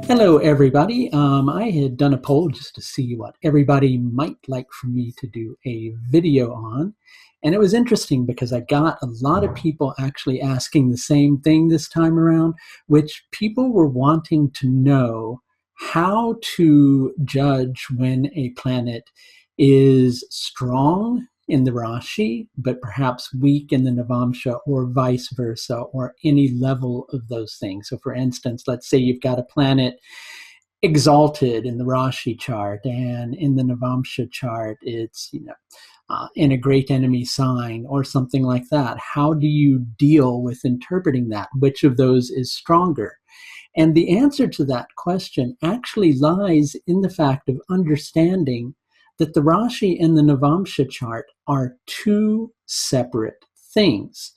Hello, everybody. I had done a poll just to see what everybody might like for me to do a video on. And it was interesting because I got a lot of people actually asking the same thing this time around, which people were wanting to know how to judge when a planet is strong in the Rashi, but perhaps weak in the Navamsha, or vice versa, or any level of those things. So for instance, let's say you've got a planet exalted in the Rashi chart, and in the Navamsha chart, it's, in a great enemy sign or something like that. How do you deal with interpreting that? Which of those is stronger? And the answer to that question actually lies in the fact of understanding that the Rashi and the Navamsha chart are two separate things.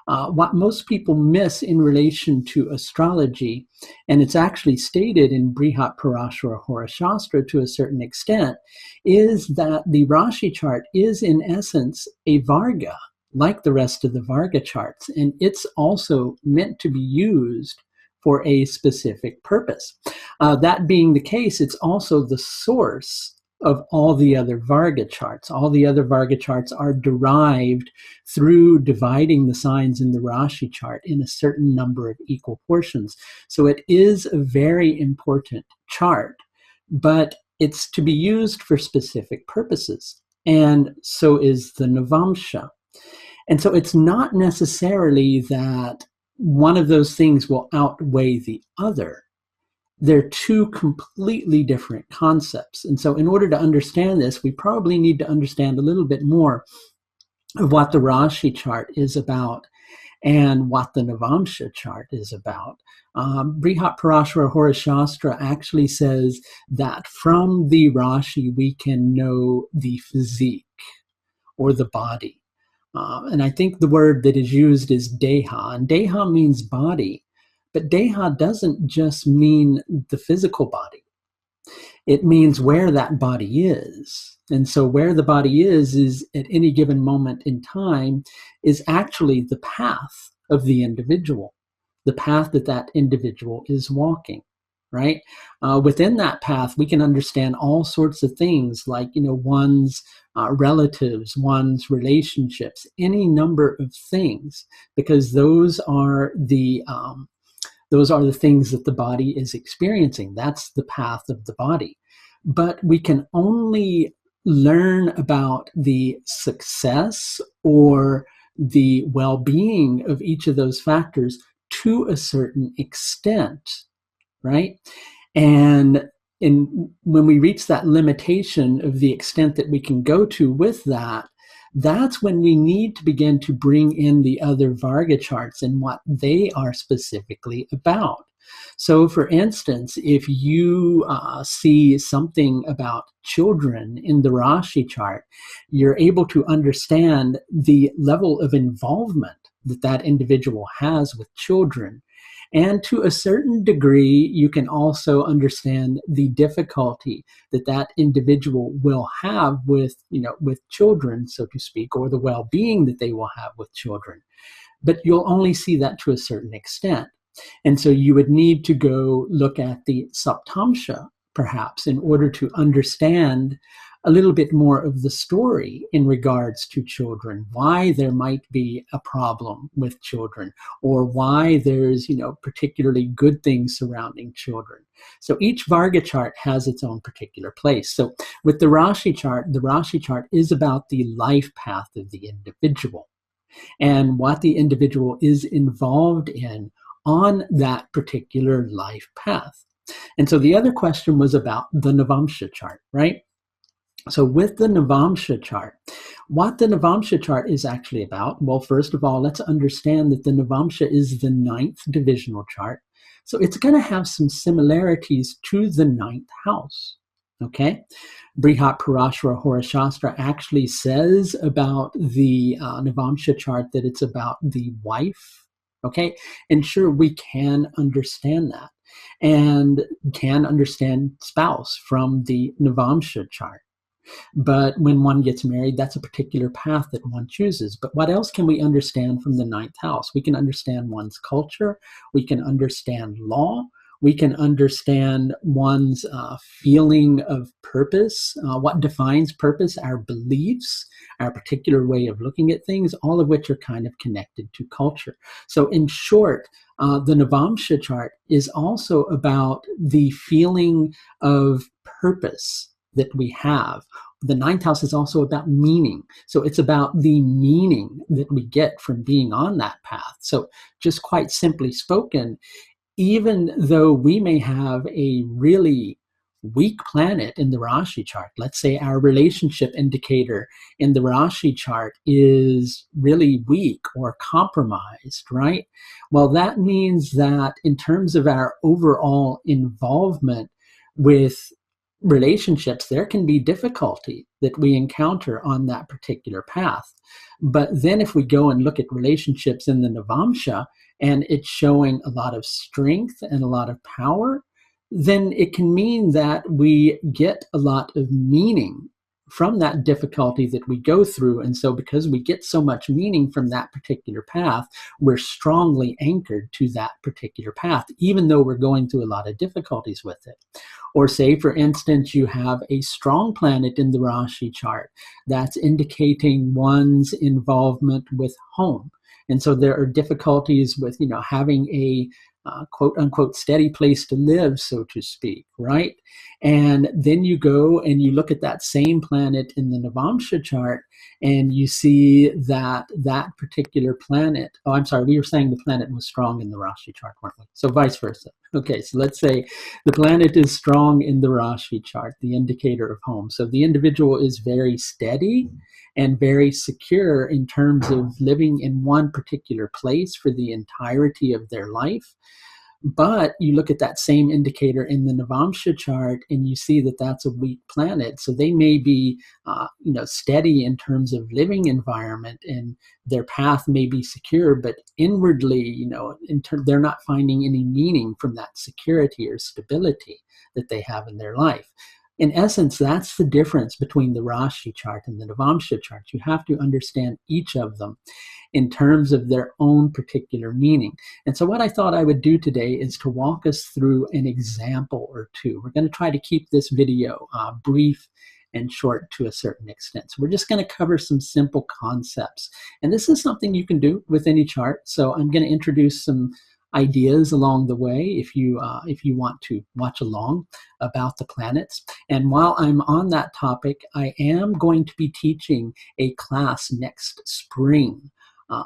What most people miss in relation to astrology, and it's actually stated in Brihat Parashara Hora Shastra to a certain extent, is that the Rashi chart is in essence a Varga, like the rest of the Varga charts, and it's also meant to be used for a specific purpose. That being the case, it's also the source of all the other Varga charts. All the other Varga charts are derived through dividing the signs in the Rashi chart in a certain number of equal portions. So it is a very important chart, but it's to be used for specific purposes. And so is the Navamsha. And so it's not necessarily that one of those things will outweigh the other. They're two completely different concepts. And so in order to understand this, we probably need to understand a little bit more of what the Rashi chart is about and what the Navamsha chart is about. Brihat Parashara Hora Shastra actually says that from the Rashi we can know the physique or the body. And I think the word that is used is deha, and deha means body. But deha doesn't just mean the physical body. It means where that body is. And so where the body is at any given moment in time is actually the path of the individual, the path that that individual is walking, right? Within that path, we can understand all sorts of things like, one's relatives, one's relationships, any number of things, because those are the things that the body is experiencing. That's the path of the body. But we can only learn about the success or the well-being of each of those factors to a certain extent, right? And when we reach that limitation of the extent that we can go to with that, that's when we need to begin to bring in the other Varga charts and what they are specifically about. So for instance, if you see something about children in the Rashi chart, you're able to understand the level of involvement that that individual has with children. And to a certain degree, you can also understand the difficulty that that individual will have with children, so to speak, or the well-being that they will have with children. But you'll only see that to a certain extent. And so you would need to go look at the Saptamsha, perhaps, in order to understand a little bit more of the story in regards to children, why there might be a problem with children, or why there's, particularly good things surrounding children. So each Varga chart has its own particular place. So with the Rashi chart is about the life path of the individual and what the individual is involved in on that particular life path. And so the other question was about the Navamsha chart, right? So with the Navamsha chart, what the Navamsha chart is actually about, well, first of all, let's understand that the Navamsha is the 9th divisional chart. So it's going to have some similarities to the 9th house, okay? Brihat Parashara Hora Shastra actually says about the Navamsha chart that it's about the wife, okay? And sure, we can understand that and can understand spouse from the Navamsha chart. But when one gets married, that's a particular path that one chooses. But what else can we understand from the 9th house? We can understand one's culture. We can understand law. we can understand one's feeling of purpose, what defines purpose, our beliefs, our particular way of looking at things, all of which are kind of connected to culture. So in short, the Navamsha chart is also about the feeling of purpose that we have. The ninth house is also about meaning. So it's about the meaning that we get from being on that path. So just quite simply spoken, even though we may have a really weak planet in the Rashi chart, let's say our relationship indicator in the Rashi chart is really weak or compromised, right? Well, that means that in terms of our overall involvement with relationships, there can be difficulty that we encounter on that particular path. But then if we go and look at relationships in the Navamsha, and it's showing a lot of strength and a lot of power, then it can mean that we get a lot of meaning from that difficulty that we go through. And so because we get so much meaning from that particular path, we're strongly anchored to that particular path, even though we're going through a lot of difficulties with it. Or say, for instance, you have a strong planet in the Rashi chart that's indicating one's involvement with home. And so there are difficulties with, having a quote unquote steady place to live, so to speak, right? And then you go and you look at that same planet in the Navamsha chart and you see that that particular planet, oh, I'm sorry, we were saying the planet was strong in the Rashi chart, weren't we? So vice versa. Okay, so let's say the planet is strong in the Rashi chart, the indicator of home. So the individual is very steady and very secure in terms of living in one particular place for the entirety of their life. But you look at that same indicator in the Navamsha chart and you see that that's a weak planet. So they may be, steady in terms of living environment and their path may be secure, but inwardly, they're not finding any meaning from that security or stability that they have in their life. In essence, that's the difference between the Rashi chart and the Navamsha chart. You have to understand each of them in terms of their own particular meaning. And so what I thought I would do today is to walk us through an example or two. We're going to try to keep this video brief and short to a certain extent. So we're just going to cover some simple concepts. And this is something you can do with any chart. So I'm going to introduce some ideas along the way if you want to watch along about the planets. And while I'm on that topic, I am going to be teaching a class next spring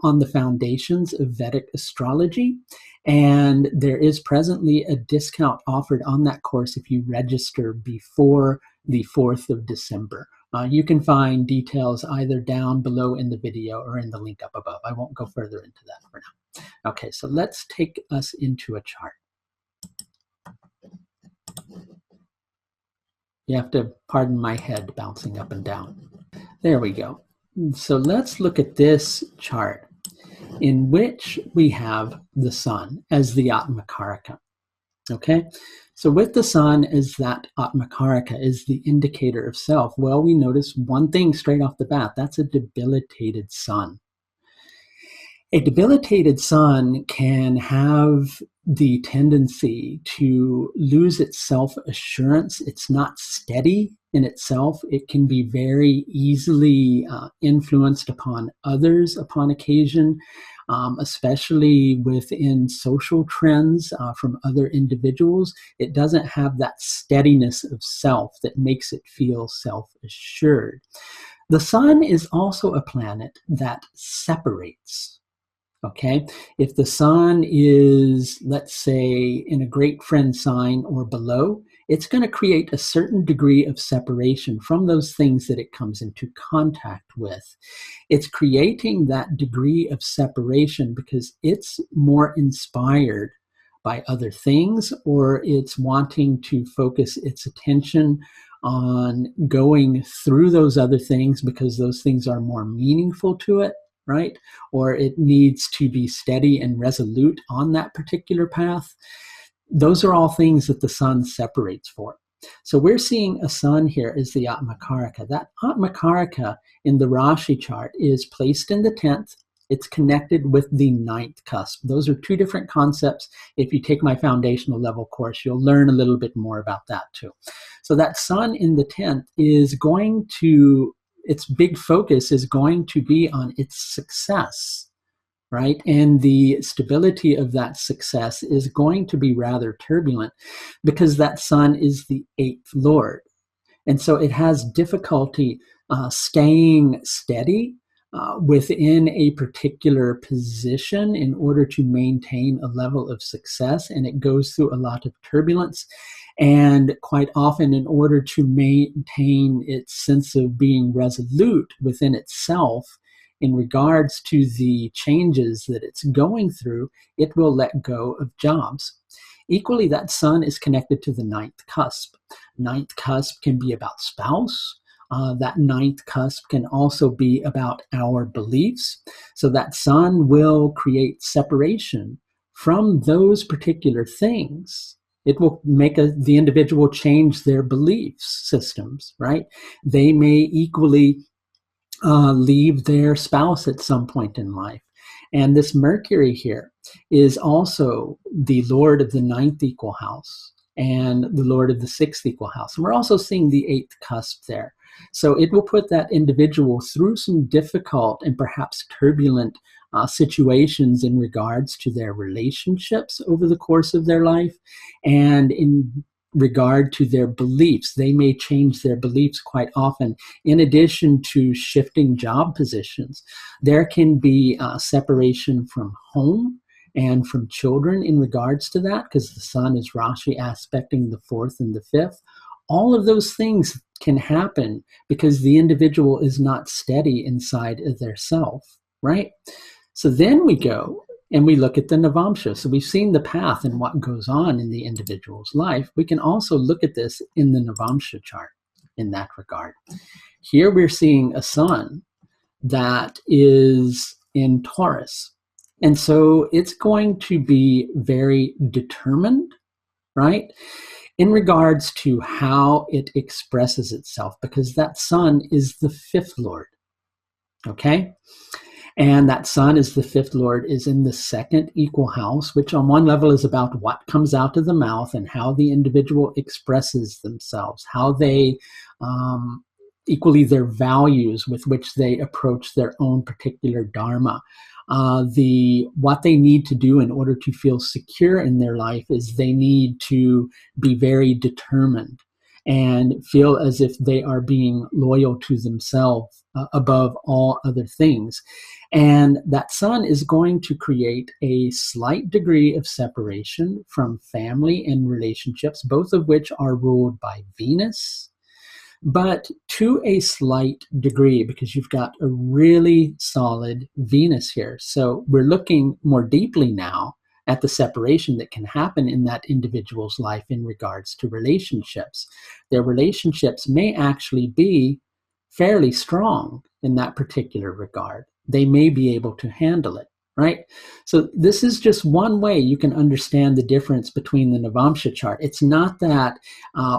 on the foundations of Vedic astrology. And there is presently a discount offered on that course if you register before the 4th of December. You can find details either down below in the video or in the link up above. I won't go further into that for now. Okay, so let's take us into a chart. You have to pardon my head bouncing up and down. There we go. So let's look at this chart in which we have the sun as the Atmakaraka. Okay, so with the sun as that Atmakaraka, is the indicator of self, well, we notice one thing straight off the bat. That's a debilitated sun. A debilitated sun can have the tendency to lose its self-assurance. It's not steady in itself. It can be very easily influenced upon others upon occasion, especially within social trends from other individuals. It doesn't have that steadiness of self that makes it feel self-assured. The sun is also a planet that separates. Okay, if the sun is, let's say, in a great friend sign or below, it's going to create a certain degree of separation from those things that it comes into contact with. It's creating that degree of separation because it's more inspired by other things, or it's wanting to focus its attention on going through those other things because those things are more meaningful to it. Right? Or it needs to be steady and resolute on that particular path. Those are all things that the sun separates for. So we're seeing a sun here as the Atmakaraka. That Atmakaraka in the Rashi chart is placed in the 10th It's connected with the ninth cusp. Those are two different concepts. If you take my foundational level course, you'll learn a little bit more about that too. So that sun in the 10th is going to, its big focus is going to be on its success, right? And the stability of that success is going to be rather turbulent because that sun is the 8th lord. And so it has difficulty staying steady within a particular position in order to maintain a level of success. And it goes through a lot of turbulence. And quite often, in order to maintain its sense of being resolute within itself in regards to the changes that it's going through, it will let go of jobs. Equally, that sun is connected to the ninth cusp. Ninth cusp can be about spouse. That ninth cusp can also be about our beliefs. So that sun will create separation from those particular things. It will make the individual change their belief systems, right? They may equally leave their spouse at some point in life. And this Mercury here is also the lord of the ninth equal house and the lord of the sixth equal house. And we're also seeing the eighth cusp there. So it will put that individual through some difficult and perhaps turbulent situations in regards to their relationships over the course of their life and in regard to their beliefs. They may change their beliefs quite often. In addition to shifting job positions, there can be separation from home and from children in regards to that, because the sun is Rashi aspecting the 4th and the 5th. All of those things can happen because the individual is not steady inside of their self, right? So then we go and we look at the Navamsha. So we've seen the path and what goes on in the individual's life. We can also look at this in the Navamsha chart in that regard. Here we're seeing a sun that is in Taurus. And so it's going to be very determined, right, in regards to how it expresses itself, because that sun is the 5th lord, okay? And that sun is the 5th lord, is in the 2nd equal house, which on one level is about what comes out of the mouth and how the individual expresses themselves, how they, equally their values with which they approach their own particular dharma. What they need to do in order to feel secure in their life is they need to be very determined and feel as if they are being loyal to themselves above all other things. And that sun is going to create a slight degree of separation from family and relationships, both of which are ruled by Venus, but to a slight degree, because you've got a really solid Venus here. So we're looking more deeply now at the separation that can happen in that individual's life in regards to relationships. Their relationships may actually be fairly strong in that particular regard. They may be able to handle it, right? So this is just one way you can understand the difference between the Navamsha chart. It's not that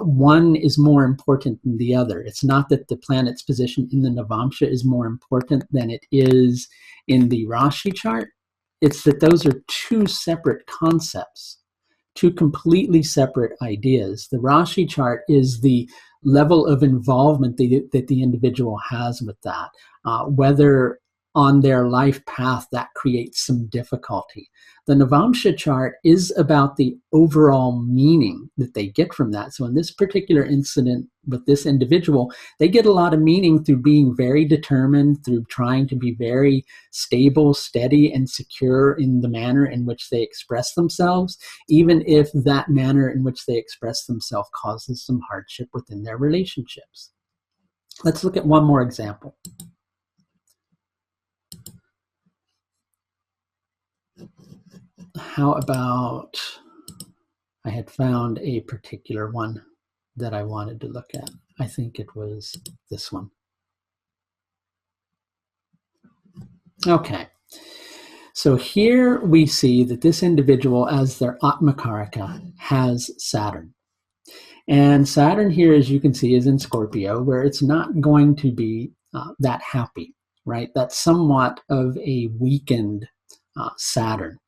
one is more important than the other. It's not that the planet's position in the Navamsha is more important than it is in the Rashi chart. It's that those are two separate concepts, two completely separate ideas. The Rashi chart is the level of involvement that the individual has with that, whether on their life path that creates some difficulty. The Navamsha chart is about the overall meaning that they get from that. So in this particular incident with this individual, they get a lot of meaning through being very determined, through trying to be very stable, steady, and secure in the manner in which they express themselves, even if that manner in which they express themselves causes some hardship within their relationships. Let's look at one more example. How about, I had found a particular one that I wanted to look at. I think it was this one. Okay. So here we see that this individual, as their Atmakaraka, has Saturn. And Saturn here, as you can see, is in Scorpio, where it's not going to be that happy, right? That's somewhat of a weakened Saturn.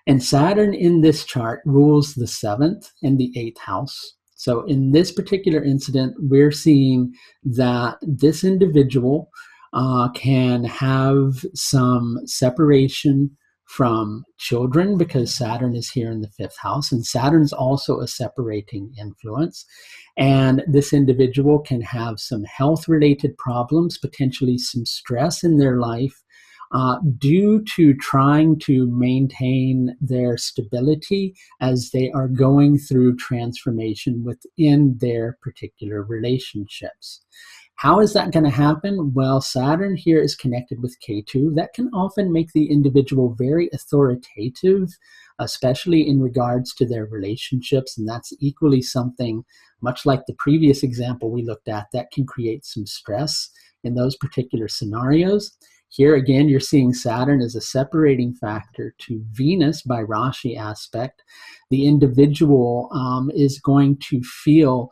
And Saturn in this chart rules the 7th and the 8th house. So in this particular incident, we're seeing that this individual can have some separation from children because Saturn is here in the 5th house, and Saturn's also a separating influence. And this individual can have some health-related problems, potentially some stress in their life, due to trying to maintain their stability as they are going through transformation within their particular relationships. How is that going to happen? Well, Saturn here is connected with Ketu. That can often make the individual very authoritative, especially in regards to their relationships, and that's equally something, much like the previous example we looked at, that can create some stress in those particular scenarios. Here again, you're seeing Saturn as a separating factor to Venus by Rashi aspect. The individual is going to feel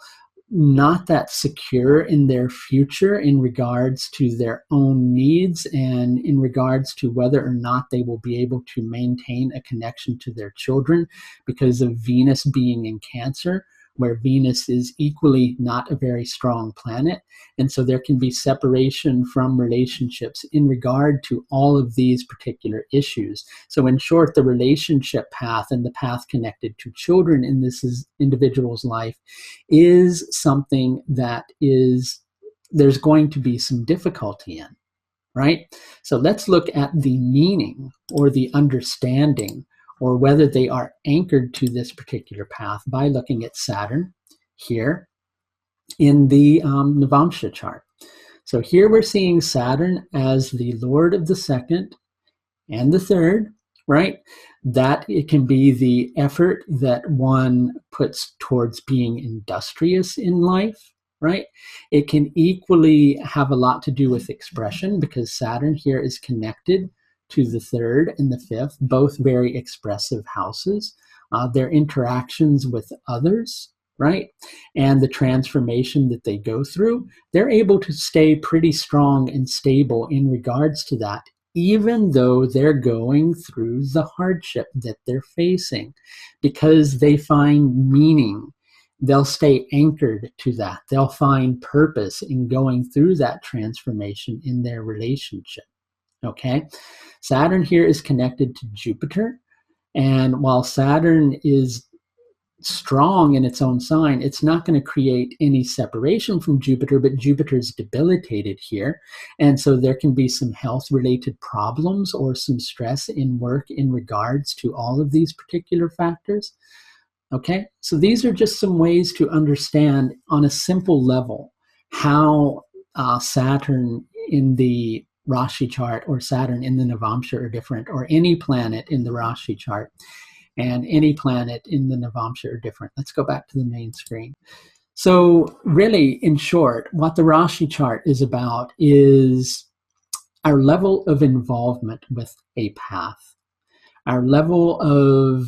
not that secure in their future in regards to their own needs and in regards to whether or not they will be able to maintain a connection to their children because of Venus being in Cancer, where Venus is equally not a very strong planet. And so there can be separation from relationships in regard to all of these particular issues. So in short, the relationship path and the path connected to children in this individual's life is something that there's going to be some difficulty in, right? So let's look at the meaning or the understanding or whether they are anchored to this particular path by looking at Saturn here in the Navamsha chart. So here we're seeing Saturn as the Lord of the 2nd and the 3rd, right? That it can be the effort that one puts towards being industrious in life, right? It can equally have a lot to do with expression because Saturn here is connected to the 3rd and the 5th, both very expressive houses. Their interactions with others, right? And the transformation that they go through, they're able to stay pretty strong and stable in regards to that, even though they're going through the hardship that they're facing, because they find meaning. They'll stay anchored to that. They'll find purpose in going through that transformation in their relationship. Okay, Saturn here is connected to Jupiter, and while Saturn is strong in its own sign, it's not going to create any separation from Jupiter, but Jupiter is debilitated here, and so there can be some health-related problems or some stress in work in regards to all of these particular factors. Okay, so these are just some ways to understand on a simple level how Saturn in the Rashi chart or Saturn in the Navamsha are different, or any planet in the Rashi chart and any planet in the Navamsha are different. Let's go back to the main screen. So really, in short, what the Rashi chart is about is our level of involvement with a path, our level of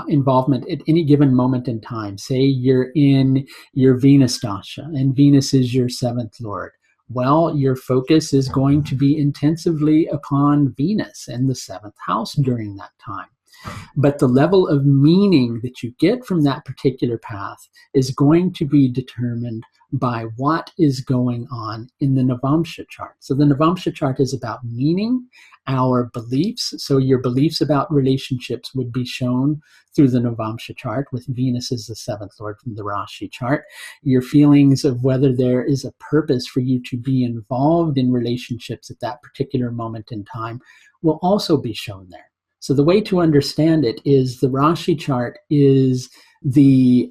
involvement at any given moment in time. Say you're in your Venus dasha and Venus is your 7th lord. Well, your focus is going to be intensively upon Venus and the 7th house during that time. But the level of meaning that you get from that particular path is going to be determined by what is going on in the Navamsha chart. So the Navamsha chart is about meaning, our beliefs. So your beliefs about relationships would be shown through the Navamsha chart, with Venus as the 7th lord from the Rashi chart. Your feelings of whether there is a purpose for you to be involved in relationships at that particular moment in time will also be shown there. So the way to understand it is the Rashi chart is the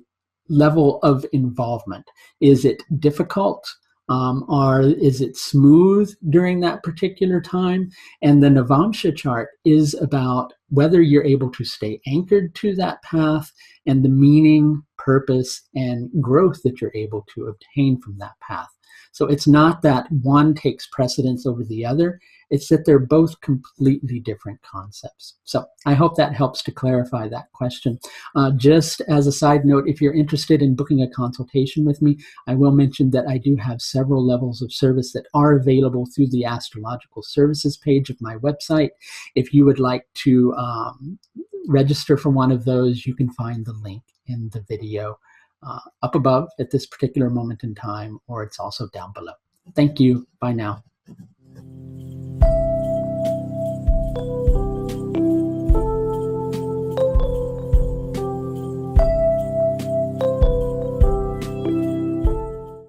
level of involvement. Is it difficult? Or is it smooth during that particular time? And the Navamsha chart is about whether you're able to stay anchored to that path and the meaning, purpose, and growth that you're able to obtain from that path. So it's not that one takes precedence over the other. It's that they're both completely different concepts. So I hope that helps to clarify that question. Just as a side note, if you're interested in booking a consultation with me, I will mention that I do have several levels of service that are available through the astrological services page of my website. If you would like to register for one of those, you can find the link in the video up above at this particular moment in time, or it's also down below. Thank you. Bye now.